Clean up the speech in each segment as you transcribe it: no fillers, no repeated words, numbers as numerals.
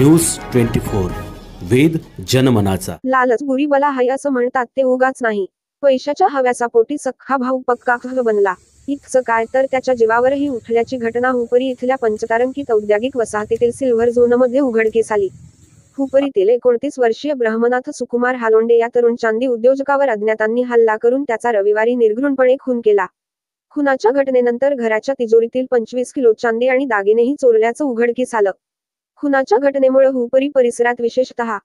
News 24 वेद जनमनाचा। लालच बुरी बला आहे असं म्हणतात ते उगाच नाही। पैशाच्या हव्यासापोटी सख्खा भाऊ पक्का बनला। इतकं काय तर त्याच्या जीवावरही उठल्याची घटना हुपरी इथल्या पंचतारांकित औद्योगिक वसाहतीतील सिल्व्हर झोनमध्ये उघडकीस आली। हुपरीतील 29 वर्षीय ब्रह्मनाथ सुकुमार हालोंडे या तरुण चांदी उद्योजकावर अज्ञातांनी हल्ला करून त्याचा रविवारी निर्घृणपणे खून केला। खुनाच्या घटनेनंतर घराच्या तिजोरीतील 25 किलो चांदी आणि दागिनेही चोरल्याचं उघडकीस आलं। खुनाच्या घटनेमुळे हुपरी परिसरात विशेषतः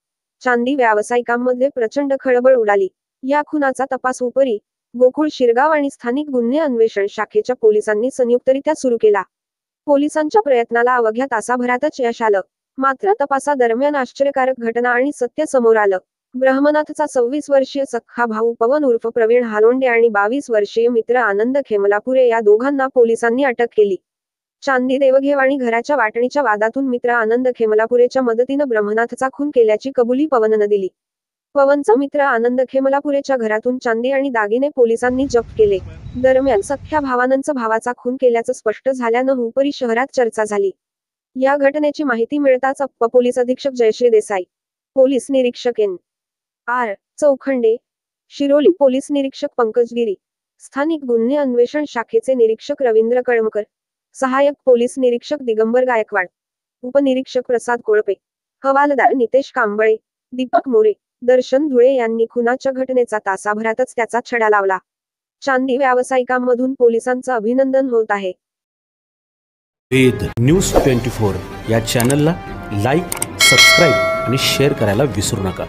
चांदी व्यावसायिकांमध्ये प्रचंड खळबळ उडाली। या खुनाचा तपास हुपरी, गोकुळ शिरगाव आणि स्थानिक गुन्हे अन्वेषण शाखेच्या पोलिसांनी संयुक्तरित्या सुरू केला। पोलिसांच्या प्रयत्नाला अवघ्या तासाभरातच यश आलं। मात्र तपासादरम्यान आश्चर्यकारक घटना आणि सत्य समोर आलं। ब्रह्मनाथचा 26 वर्षीय सख्खा भाऊ पवन उर्फ प्रवीण हालोंडे आणि 22 वर्षीय मित्र आनंद खेमलापुरे या दोघांना पोलिसांनी अटक केली। चांदी देवघेव आणि घराच्या वाटणीच्या वादातून मित्र आनंद खेमलापुरेच्या मदतीनं ब्रह्मनाथचा खून केल्याची कबुली पवननं दिली। पवनचा मित्र आनंद खेमलापुरेच्या घरातून चांदी आणि दागिने पोलिसांनी जप्त केले। दरम्यान सख्ख्या भावानंच भावाचा खून केल्याचं स्पष्ट झाल्यानं हुपरी शहरात चर्चा झाली। या घटनेची माहिती मिळताच पोलीस अधीक्षक जयश्री देसाई, पोलीस निरीक्षक एन.आर. चौखंडे, शिरोली पोलीस निरीक्षक पंकज गिरी, स्थानिक गुन्हे अन्वेषण शाखेचे निरीक्षक रवींद्र कळमकर, सहाय्यक पोलीस निरीक्षक दिगंबर गायकवाड, उपनिरीक्षक प्रसाद कोळपे, हवालदार नितेश कांबळे, दीपक मोरे, दर्शन धुळे यांनी खुनाच्या घटनेचा तासाभरातच त्याचा छडा लावला। चांदी व्यावसायिकांमधून पोलिसांचं अभिनंदन होत आहे। वेद न्यूज 24 या चॅनलला लाईक, सबस्क्राईब आणि शेअर करायला विसरू नका।